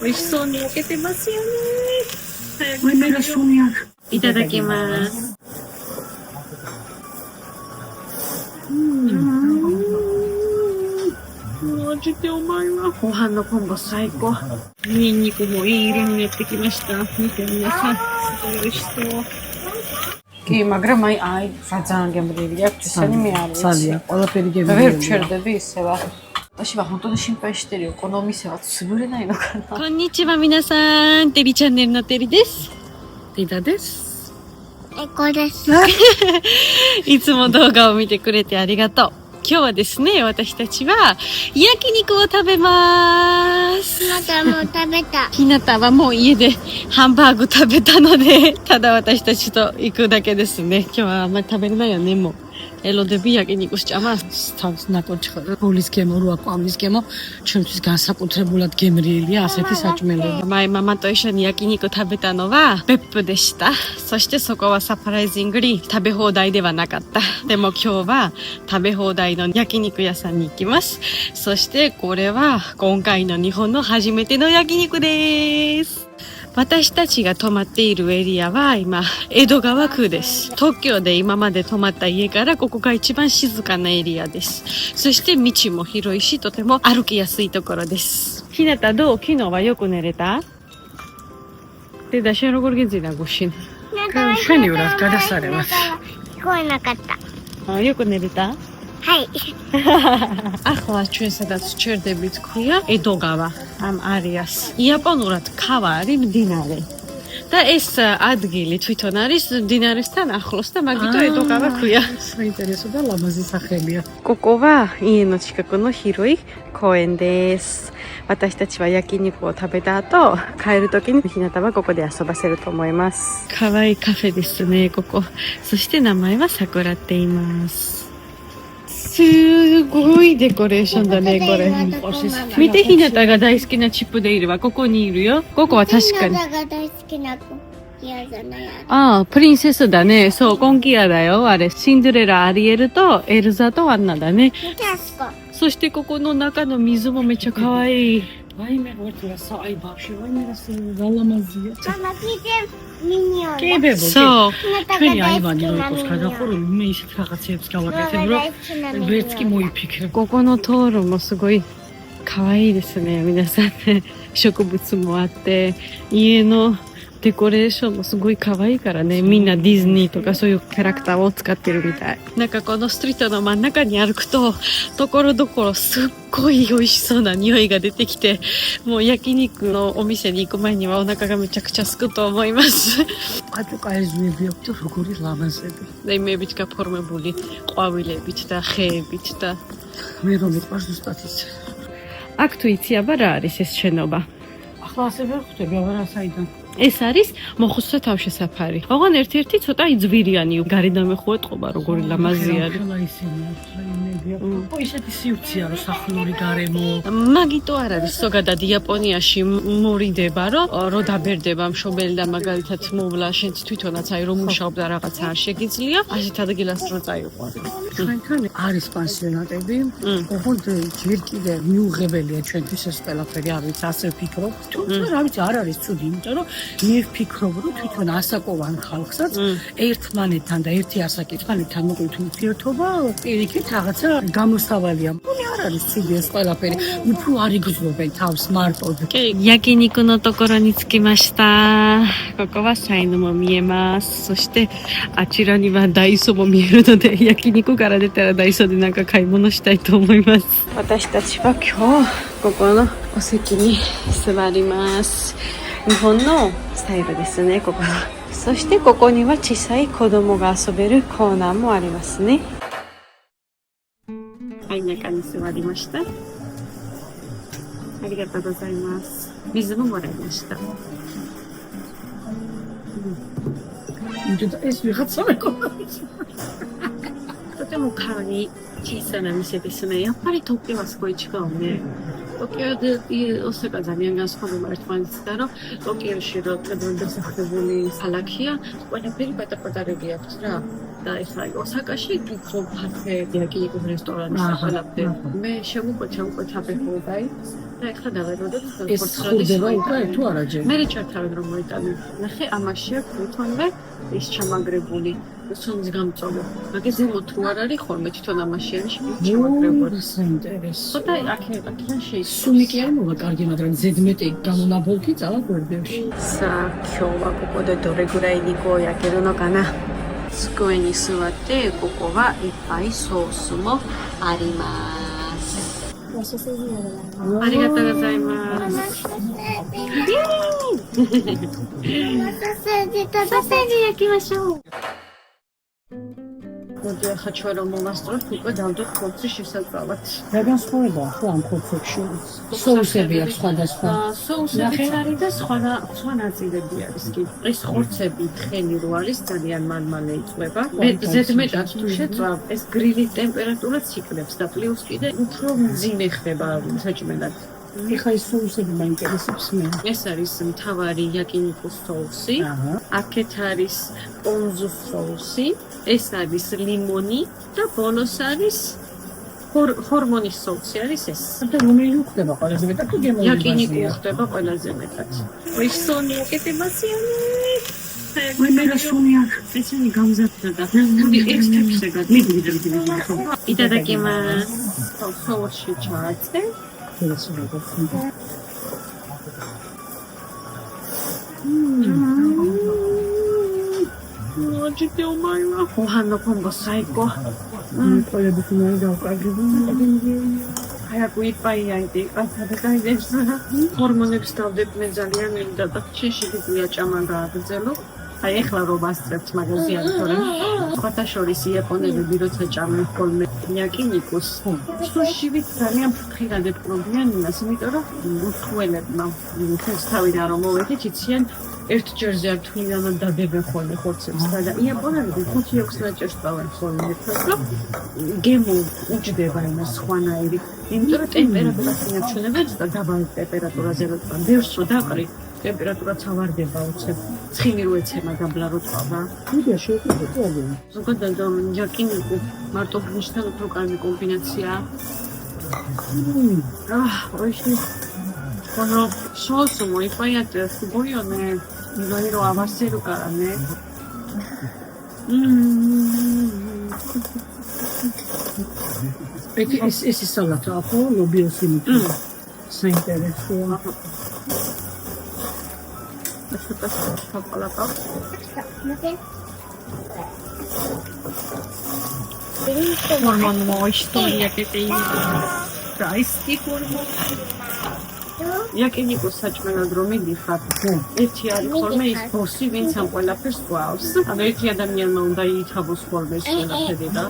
美味しそうに焼けてますよね。おい目がそうにある。いただきます。マジでうまいわ。ご飯のコンボ最高。ニンニクもいい色になってきました。見て皆さん。美味しそう。კი, მაგრამ აი ძალიან გემრიელია, ჩვენი მე არის. ძალიან, ყველაფერი გემრიელია. ვერ ჩერდები ისევა.私は本当に心配してるよ。このお店は潰れないのかな。こんにちは皆さん。テリチャンネルのテリです。ティダです。エコです。いつも動画を見てくれてありがとう。今日はですね、私たちは焼肉を食べます。ひなたも食べた。ひなたはもう家でハンバーグ食べたので、ただ私たちと行くだけですね。今日はあんまり食べれないよね、もう。ელოდები焼肉სჭამას თავს ნაკოჩხა გულის გემო რო აკვამის გემო ჩვენთვის განსაკუთრებულად გემრიელია ასეთი საჭმელები.前ママと一緒に焼肉食べたのは別府でした。そしてそこはサプライジングに食べ放題ではなかった。でも今日は食べ放題の焼肉屋さんに行きます。そしてこれは今回の日本の初めての焼肉です。私たちが泊まっているエリアは今江戸川区です。東京で今まで泊まった家からここが一番静かなエリアです。そして道も広いしとても歩きやすいところです。ひなたどう？昨日はよく寝れた？でだしろごげんなごしん。შენი ურას გადასარევად. 聞こえなかった。よく寝れた？はい。ახლა ჩვენ სადაც ჩერდებით ქვია ედოგავა ამ არეას. იაპონურად ქავა არის მდინარე. და ეს ადგილი თვითონ არის მდინარესთან ახლოს და მაგითო ედოგავა ქვია. საინტერესო და ლამაზი სახელია. ここは家の近くの広い公園です。私たちは焼肉を食べた後、帰る時にひなたはここで遊ばせると思います。可愛いカフェですね、ここ。そして名前は桜って言います。すごいデコレーションだね、これ。見て、ひなたが大好きなチップデイルはここにいるよ。ここは確かに。ひなたが大好きなコンキアじゃない。ああ、プリンセスだね。そう、コンキアだよ。あれ、シンデレラ、アリエルとエルザとアンナだね。見てあそこ。そしてここの中の水もめっちゃ可愛い。ვაიმე ვერტლა საი ბავშვი ვაიმე რა გალამაზია. მამა კიდე მინიონი. კი ბებო. So, ჩვენი აივანი რო იყოს გადახურული, მე ისეთ რაღაცებს გავაკეთებ, რომ ვერც კი მოიფიქრე. ここの道路もすごい可愛いですね。皆さんね、植物もあって、家のデコレーションもすごい可愛いからね、みんなディズニーとかそういうキャラクターを使ってるみたい。なんかこのストリートの真ん中に歩くと、ところどころすっごい美味しそうな匂いが出てきて、もう焼肉のお店に行く前にはお腹がめちゃくちゃ空くと思います。კაჭუკაიზმები აქვს და როგორი ლამაზები. და იმებით გაფორმებული ყვავილებით და ხეებით და მე რომ მიყვარს ზუსტად ის. აქ თუ იცი აბა რა არის ეს შენობა? ახლა ასე ვერ ხვდები, აბა რა საიდან. ეს არის მოხუცთა თავშესაფარი. ოღონ ერთ-ერთი ცოტა იძვირიანი, გარედან მეხუეთყობა როგორი ლამაზი არის. ო ისეთი სიუცია რომ სახლური გარემო. მაგიტო არ არის ზოგადად იაპონიაში მორიდება, რომ დაბერდება მშობელი და მაგალითად მოვლა შენც თვითონაც აი რომ მუშაობ და რაღაცა არ შეგიძლია, ასეთ ადგილას რო წაიყვანო. ჩვენთან არის პანსიონატები, ოღონდ ჯერ კიდე მიუღებელია ჩვენთვის ეს ყველაფერი, არ ვიცი, ასე ვფიქრობ. თუმცა რა ვიცი, არ არის ცუდი, იმიტომ რომ მე ვფიქრობ, რომ თვითონ ასაკოვან ხალხსაც ერთმანეთთან და ერთი ასაკეთმანეთთან მოგვით ურთიერთობა პირიქით რაღაცა გამოსავალია. მე არ არის ცუდი ეს ყველაფერი, უფრო არ იგრძნობენ თავს მარტოდ. 焼肉のところに着きました。ここはサインも見えます。そしてあちらにはダイソーも見えるので、焼肉から出たらダイソーでなんか買い物したいと思います。私たちは今日ここのお席に座ります。日本のスタイルですね、ここは。そしてここには小さい子供が遊べるコーナーもありますね。はい、中に座りました。ありがとうございます。水ももらいました。とても可愛い小さな店ですね。やっぱり東京はすごい違うね。東京で大阪ძალიან განსხვავდება ერთმანეთისგან, რომ ტოკიოში რო კედლით დასახლებული ქალაქია, ყველაფერი პატარ-პატარები აქვს რა. და ეხლა ოსაკაში ფიქრობ ფართე დიაგინიკოს რესტორანის ყველაფერი. მე შემოყვეთა უკვე თაბეჰოდაი და ეხლა დავეროდოთ ეს ხურდება უკვე თუ არა ჯერ? მე ჩართავენ რომ მოიტანე. ნახე, ამაში აქვს თვითონვე ის ჩამაგრებული, სონის გამწოლო. მაგას ზემოთ თუ არ არის ხოლმე თვითონ ამაში არის ჩამაგრებული. საინტერესო. და აქედან შეისწავლეს. სუნი კი არ მოვა კარგი, მაგრამ ზედმეტი გამონაბოლქი წავა გვერდებში. さあ今日はここでどれぐらい肉を焼けるのかな。机に座ってここはいっぱいソースもあります。ありがとうございます。ソーセージソーセージ焼きましょう。მოდი ახლა ჩვენ რომ მოვასწროთ უკვე დავდოთ ხორცის შესაძლებლად. რა განსხვავებაა ხო ამ ხორცებში? სოუსები აქვს სხვადასხვა. სოუსები არის და სხვა ნაწილები არის კი. ეს ხორცები თხელი რო არის ძალიან მალ-მალე იწვება. ზედმეტად თუ შეწვავ, ეს გრილის ტემპერატურაც იქნებს და პლუს კიდე უფრო მძიმე ხდება საჭმელად. ეხლა ეს სოუსები მაინტერესებს მე. ეს არის მთავარი იაკინიკოს სოუსი. აქეთ არის პონზუ სოუსი. ეს არის ლიმონი და ბოლოს არის ჰორმონის სოუსი არის ეს. და რომელი ხდება ყველაზე მეტად თუ გემოვნებაში? იაკინიკო ხდება ყველაზე მეტად. ოი სონი აკეთებასიანი. მე მე სუნი აქ. ესენი გამზადდა და მოდი ექსტეპსეგად მიდი. იტადაკიმას. სოუსში ჩააცე. ეს როგორ Očite umajla. Kuhano kombo sajko. Polje bi se moj dao kažemo. Hayako ippai jaite, ippai des. Hormonებს დავდებდნენ ძალიან მინდა და ჩიში დიდია ჭამა გააგრძელო. აი ეხლა რომ ვასწრებთ მაგაზიანი თორემ სხვათა შორის იაპონელები როცა ჭამენ ხოლმე იაკინიკოს სუშივით ძალიან ფრთხილად ეპყრობიან იმას, იმიტომ რომ უცხოელებმა ეს თავიდან რომ მოვედით იციან ერთ ჯერზე არ თვლიდან დადებენ ხოლმე ხორცებს და იაპონელები 5-6 ნაჭერს წავენ ხოლმე რომ გემო უჯდება იმას სხვანაირი, იმიტომ რომ ტემპერატურას ინარჩუნებენ და დაბალ ტემპერატურაზე რო წავენ ბევრს რო დაყრი ტემპერატურა ცავარდება უცებ ცხიმი რო ეცემა დაბლა რო წავა. ვიდეო შევხედე ყველგან. ზოგადად იაკინიკო მარტო ბრინჯთან უფრო კარგი კომბინაციაა. ოიში. Cuando soso muy fallate, suboyone, digo avasero carane. Esse salato ako lobiosini. Sa intereso. Eso pasa por la paz. Hormon mo historia que te traiste hormon. იაკინიკოს საჭმელად რომ მიდიხარ, ერთი არის ხოლმე ის ბოსი, ვინც ამ ყველაფერს გვავს. ანუ ერთი ადამიანმა უნდა იითაბოს ხოლმე ეს ყველაფერი და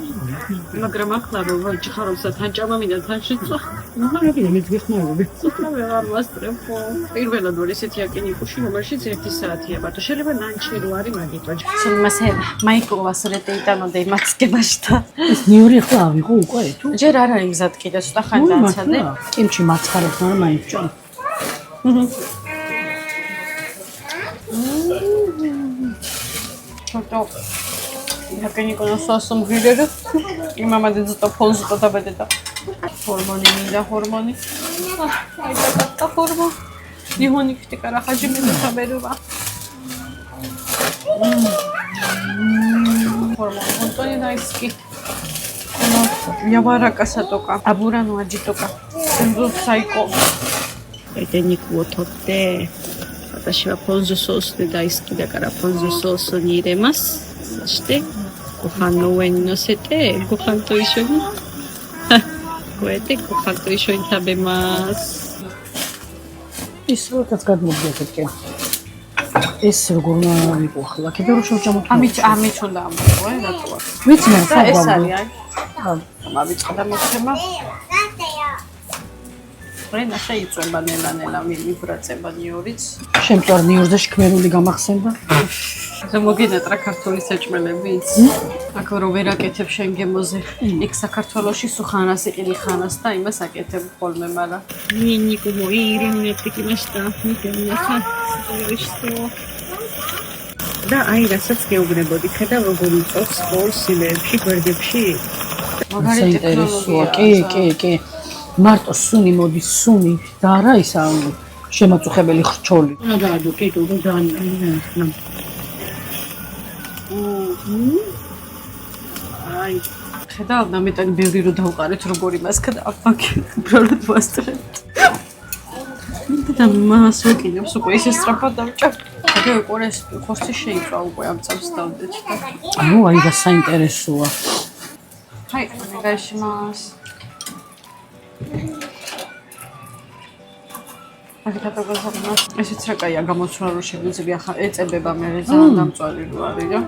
მაგრამ ახლა რომ ვაჭხარობსა თან ჭამა მინდა თან შეწვა. მაგარი მე გიხმარები. უფრო ვეღარ ვასწრებო. პირველად ვარ ესეთი იაკინიკოში, რომელშიც 1 საათია მარტო. შეიძლება ლანჩი რო არის მაგიტო. Solimase Michael vasarete itano de matskebashta. ეს ნიური ხო ავიღო უკვე თუ? ჯერ არ არის გზად კიდე ცოტა ხანი დააცადე. კიმჩი მაცხარებს მაგრამ მაინც ჭამ. Toto იაკინიკოს სოსო მგრიდე. იმამა ძოტა ფონზუტა დაბედდა. ჰორმონი მინდა ჰორმონი. აი და ჰორმონი. ნიჰონი ქიტიკარა ხაჯი მინდა თაბერუვა. Hormon, Antonio Daisky. Я баракаса тока, абурану аджитока. Сензу сайко. Это никого тотте. 私はポン酢ソースで大好きだからポン酢ソースに入れます。そしてご飯の上に乗せてご飯と一緒にこうやってご飯と一緒に食べます。ის როდესაც გადმოგიეთქე. ეს როგორ მოვიყო ახლა? კიდე რომ შევჭამოთ. ამით უნდა ამბობ, რატოა? ვიცი მე და ეს არის, აი. მავიწყდა მოხდება. რენა შეიწובה ნელა მიბრაწება ნიორიც. შემწარ ნიორზე შქმერული გამახსენდა. მოგინატრა ქართული საჭმელებიც. აქ რო ვერ აკეთებ შენ გემოზე. იქ საქართველოში სუხანას იყიდი ხანას და იმას აკეთებ ხოლმე, მაგრამ ნიკო მოირინე ტიკიმაშტა, მიგენახა. და აი რასაც გეუბნებოდი, ხედავ როგორ იწოვს ყოველ სიმეებში, გვერდებში. მაგარი ტექნოლოგია. კი. მარტო სუნი მოდის, სუნი და არა ისა შემაწუხებელი ხრჩოლი. უნდა დაადო კეთო და ძალიან. აი, ხედავ და მეტად ბევრი რო დავყარეთ როგორი მასკა და აფაკი უბრალოდ ვასწრებთ. და მას ვეკინებს უკვე ისე სწრაფად დავჭა. ეგ უკვე ხორცი შეიწვა უკვე ამ წამს დავდეთ და აუ აი და საინტერესოა. აი, მეგაშმას. აი კატაგორია ესეც რა კაია გამოსვლა რო შეგვიძლია ხა ეწებება მე ძალიან დამწვარი რო არის რა.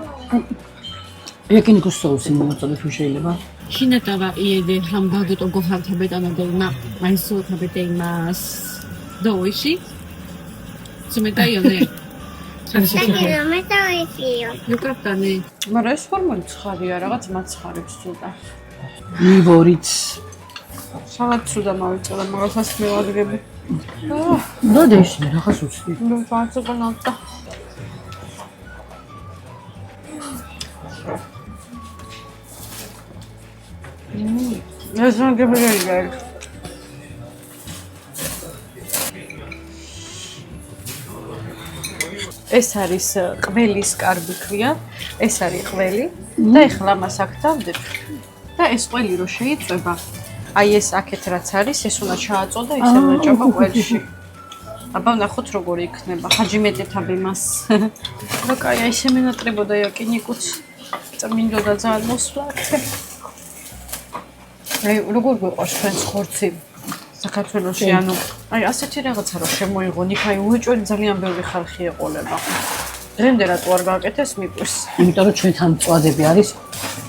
Який соус მოწოდე თუ შეიძლება? ひなたは家でハンバーグとご飯食べたので今アイスを食べています。どう美味しい？冷たいよね。だけどめっちゃ美味しいよ。よかったね。 მაგრამ ეს ჰორმონი ცხადია რაღაც მაცხარებს ცუდა. მივორიც. სალათ ცუდა მოვიწოდა მაგასაც მევადგები. ნოდეს რაღაც უცდი. ნუ ვაცოყნავდა. ეს რანგებია. ეს არის ყველის კარბი ქვია, ეს არის ყველი და ეხლა მას აქ დავდებ და ეს ყველი რო შეიწება, აი ეს აქეთ რაც არის, ეს უნდა ჩააწო და ისე უნდა ჭამა ყველში. აბა ნახოთ როგორი იქნება, ჰაჯიმეტეთაბ იმას. რა კაია ისე მენატრებოდა იაკინიკუც. წმინდოდა ძალიან მოსვლა. აი როგორ გვიყვარს თქვენს ხორცი საქართველოში, ანუ აი ასეთი რაღაცა რო შემოიღონ, იქ აი უეჭველი ძალიან ბევრი ხალხი ეყოლება. დღემდე რატო არ გააკეთეს მიყვარს. იმიტომ რომ ჩვენთან მწვადები არის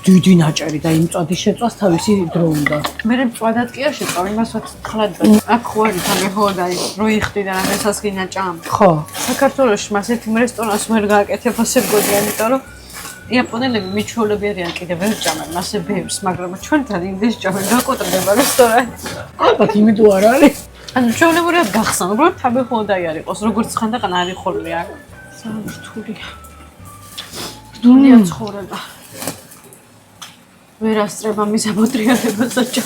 დიდი ნაჭერი და იმ მწვადის შეწვას თავისი დრო უნდა. მე მწვადად კი არ შეწავ, იმასაც თხლად აქ ხო არის თამე ხო და რო იხდი და რამესას გინაჭამ. ხო. საქართველოში მას ერთ რესტორანს ვერ გააკეთებ ასე მგონია, იმიტომ რომ იაპონელები მიჩვეულები არიან კიდე ვერ ჭამენ მასე ბევრს, მაგრამ ჩვენთან იმდეს ჭამენ გაკოტრდება რესტორანი. ალბათ იმიტომ არ არის. ანუ ჩვეულებრივად გახსნა, უბრალოდ თაბე ხოდაი არ იყოს, როგორც ხანდახან არის ხოლმე აქ. ძალიან რთულია. რთულია ცხოვრება. ვერ ასწრება მის აპოტრიალებას საჭა.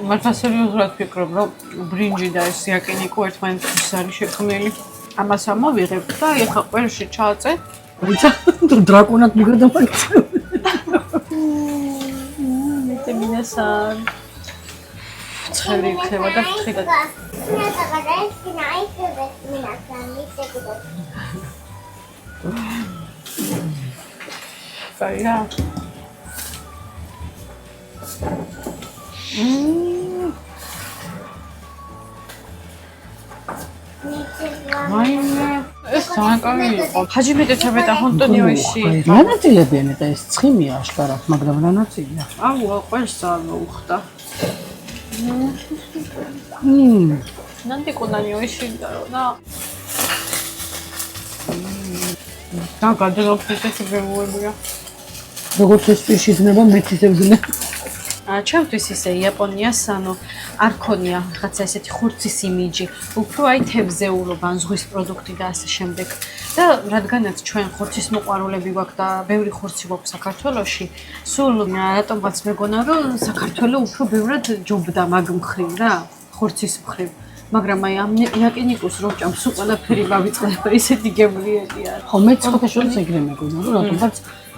მართლა სერიოზულად ვფიქრობ, რომ ბრინჯი და ეს იაკინიკო ერთმანეთს არის შექმნილი. ამას ამოვიღებ და ეხა ყველში ჩააწე. თუ დრაკონად მიგრდა მაგცე. მეტი მინასან. ცხელი იქნება და ფრთხილად. კაია. ეს საკამი იყო. ჰაჯიმეტეთაბე და ჰონტონიოში. რანაწილებიან და ეს ცხიმია აშკარად, მაგრამ რანაწილია. აუ, ყველს ძალიან მოუხდა. ნანტიკონანიოში და და გადაგაფრთხილე ვეუებია. როგორც ეს პირში ძნება მეთითებდნენ. ჩემთვის ისე იაპონიას ანუ არ ქონია რაღაცა ესეთი ხურცის იმიჯი, უფრო აი თევზეულობა, ზღვის პროდუქტი და ასე შემდეგ. და რადგანაც ჩვენ ხურცის მოყვარულები გვაქვს და ბევრი ხურცი გვაქვს საქართველოში, სულ რატომღაც მეგონა რომ საქართველო უფრო ბევრად ჯობდა მაგ მხრივ რა, ხურცის მხრივ. მაგრამ აი ამ იაკინიკოს რო ჭამს ყველაფერი გავიწყდება, ისეთი გემრიელია. ხო, მეც ხოთაშორის ეგრე მეგონა რომ რატომღაც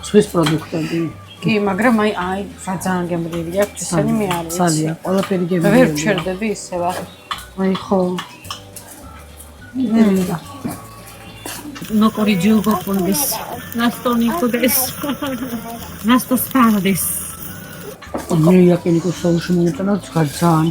ზღვის პროდუქტები. კი, მაგრამ აი ძალიან გემრიელი აქვს, ისინი მე არ ვიცი. ძალიან, ყველაფერი ვერ გემრიელია. ვჩერდები ისევ. აი ხო.残り15分です。ラスト肉です。ラストスパーです。მე იაკინიკოს საუში მომეტანა ძალიან.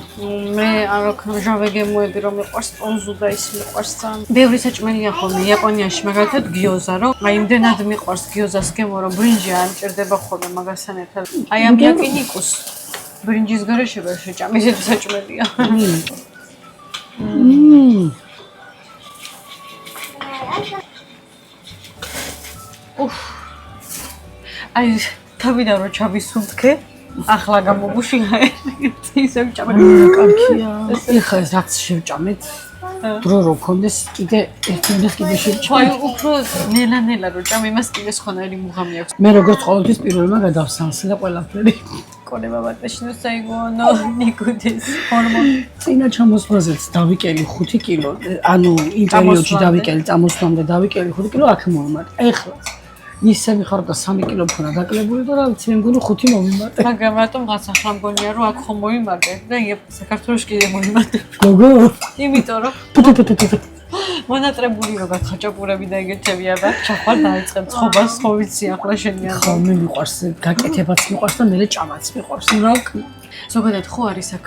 მე არ ვქნჟავე გემოები რომ მიყვარს პონზუ და ის მიყვარს ძალიან. ბევრი საჭმელია ხოლმე იაპონიაში, მაგალითად გიოზა, რომ აი იმდენად მიყვარს გიოზას გემო, რომ ბრინჯი არ მჭირდება ხოლმე მაგასთან ერთად. აი ამ იაკინიკოს ბრინჯის გარეშე ვერ შეჭამ, ისეთი საჭმელია. აი თავიდან რო ჩავისუნთქე ახლა გამოგუში ისე ვჭამე. კანქია. ეხლა რაც შევჭამეთ. დრო რო კონდეს კიდე ერთმანეთს კიდე შევჭამე. აი უფრო ნელა-ნელა რო ჭამ იმას კიდე სხვანაირი მუღამი აქვს. მე როგორც ყოველთვის პირველმა გადავსანსე და ყველაფერი. აკონება ბატაშინო საიგონო ნიკუდეს ჰორმონი. წინა ჩამოსვლაზეც დავიკელი 5 კილო, ანუ იმ პერიოდში დავიკელი წამოსვლამდე დავიკელი 5 კილო აქ მომიმატე. ეხლა ისე მიხარ და 3 კილო მქონა დაკლებული და რა ვიცი მე მგონი 5 მომიმატე. მაგრამ რატომ რაც ახლა მგონია რომ აქ ხომ მოიმატე და საქართველოს კიდე მოიმატე. გოგო იმიტომ რომ მონატრებული როგორ ხაჭაპურები და ეგეთები არა ჩახვალ დაიწყებ ცხობას ხო ვიცი ახლა შენიან ხო მე მიყვარს გაკეთებაც მიყვარს და მე ჭამაც მიყვარს რა ზოგადად ხო არის აქ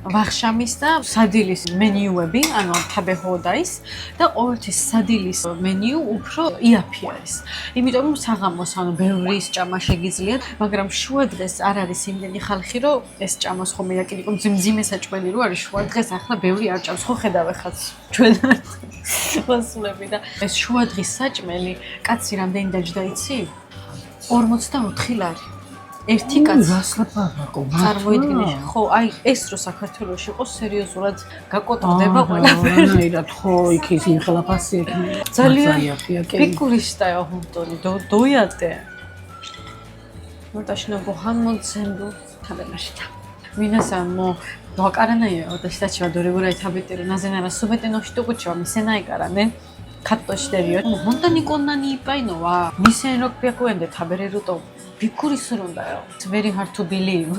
ვახშამის და სადილის მენიუები ანუ თაბეჰოდაის და ყოველთვის სადილის მენიუ უფრო იაფი არის იმიტომ რომ საღამოს ანუ ბევრი ჭამა შეგიძლიათ მაგრამ შუა დღეს არ არის იმდენი ხალხი რომ ეს ჭამოს ხომ აკიდიკო მძიმე საჭმელი რო არის შუა დღეს ახლა ბევრი არ ჭამს ხო ხედავ ეხაც ჩვენ მოსულები და ეს შუა დღის საჭმელი კაცი რამდენი დაჯდა იცი 44 ლარი ერთი კაცი რას ლაპარაკო წარმოიდგინე ხო აი ეს რო საქართველოში იყო სერიოზულად გაკოტრდება ყველაფერი რანაირად ხო იქ ის ინხლაფასი ძალიან пикуристая хунтони дояте მოტაშნო გოჰანმონცენდო თაბელაშიტა მინასან мо ვაკარანაია ოდესტაჩვა დორებურაი თაბეტერო ნაზენარა სუბეტენო შტუკუჩვა მისენაი კარანე კატტოშდერიო ჰონტანი კონნანი იპაინოვა მისენ როკპიაკუენდე თაბერერუტო ბიკურისურუნდაო it's very hard to believe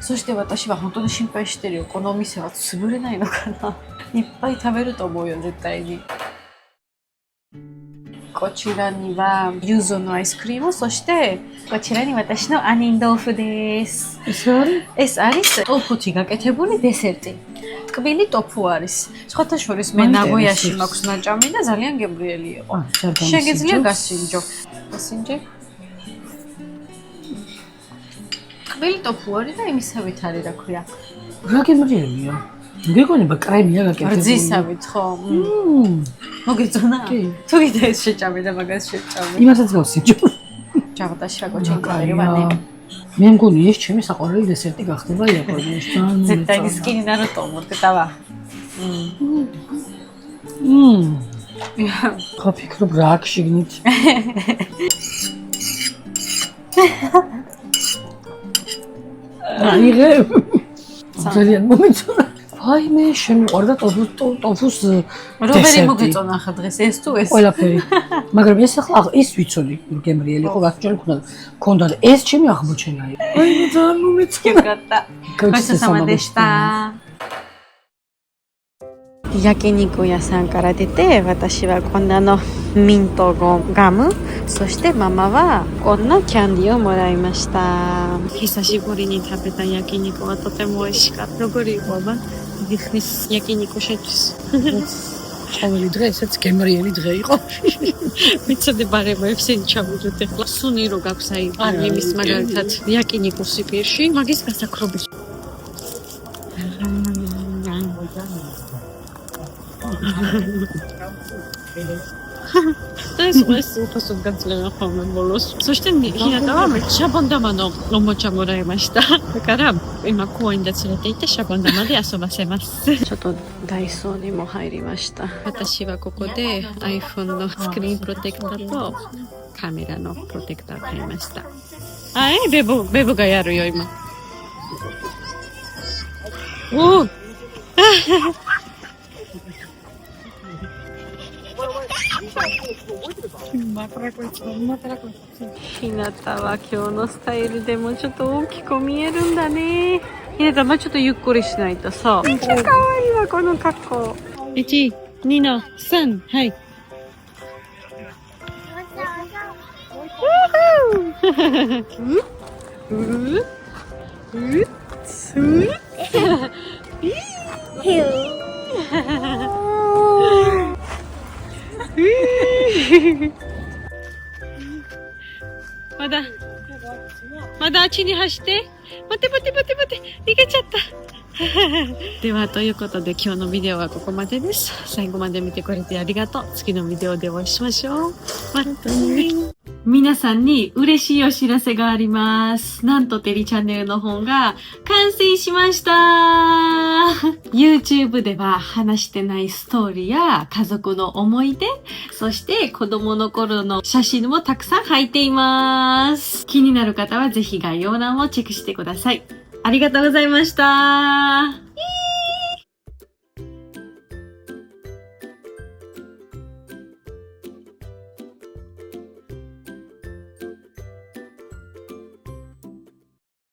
სოშტე ვატაშივა ჰონტონი შიმპაიშტერიო ეკონომისევა ციბურენაინო კანა იპაი თაბერუტო მოიოდეტაიგი კოჩირანი ვა იუზონო აისკრიმო სოშტე კოჩირანი ვატაშნო ანინდოლფუ დეს ეს არის ტოფუთი გაკეთებული დესერტი ტკბილი ტოფუ არის სხვათა შორის მე ნაგოიაში მაქვს ნაჭამი და ძალიან გემრიელი იყო შეგიძლია გასინჯო გასინჯე ტკბილი ტოფუ არის და იმისავით არის რა ქვია რა გემრიელია მეგონება კრემია გაკეთებული რძისავით ხო მოგეწონა თუ კიდე ეს შეჭამი და მაგას შეჭამი იმასაც გავსინჯო ჯავდაში რა გოჩენკარი ვანე მე მგონი ეს ჩემი საყვარელი დესერტი გახდება იაპონიაში ზედაგი სკინი ნაროტო მორტეტავა ხო ფიქრობ რა აქ შიგნით აიღე ძალიან მომეწონა აი მე შემიყვარდა ტოფუს რობერი მოგეწონა ახლა დღეს ეს თუ ეს ყველაფერი მაგრამ ეს ახლა ის ვიცოდი გემრიელი იყო გასჭრელი ქონდა და ეს ჩემი აღმოჩენა იყო აი ძალიან მომეწონა გასასამადეშტა Yakiniku yasanから出て私はこんなのミントガムそしてママはこんなキャンディーをもらいました久しぶりに食べた焼肉はとても美味しかったログリーは焼肉შეჭს ყოველი დღე ესეც გემრიელი დღე იყო მიცოდე ბარემებს ინჩავდეთ ახლა სუნი რო გაქვს აი იმის მაგალითად焼肉სიპირში მაგის გასაქრობის ეს უხასოდ გაძლევა ხოლმე ბოლოს. სოშტე მიხიატავა მე შაბონდამანო მოჩამორაიმაშტა. კარა იმა კოინდაც რეტეიტე შაბონდამადი ასობასემას. ჩოტო დაისონი მოჰაირიმაშტა.私はここで iPhone のスクリーンプロテクターとカメラのプロテクター買いました。あ、ベボがやるよ今。おお。ひなたは今日のスタイルでもちょっと大きく見えるんだね。ひなたまあちょっとゆっくりしないとさ。めっちゃ可愛いわこの格好。1、2の3、はい。まだあっちに走って待って逃げちゃったではということで今日のビデオはここまでです。最後まで見てくれてありがとう。次のビデオでお会いしましょう。またね。皆さんに嬉しいお知らせがあります。なんとテリチャンネルの方が完成しました。YouTube では話してないストーリーや家族の思い出、そして子供の頃の写真もたくさん入っています。気になる方はぜひ概要欄をチェックしてください。ありがとうございました。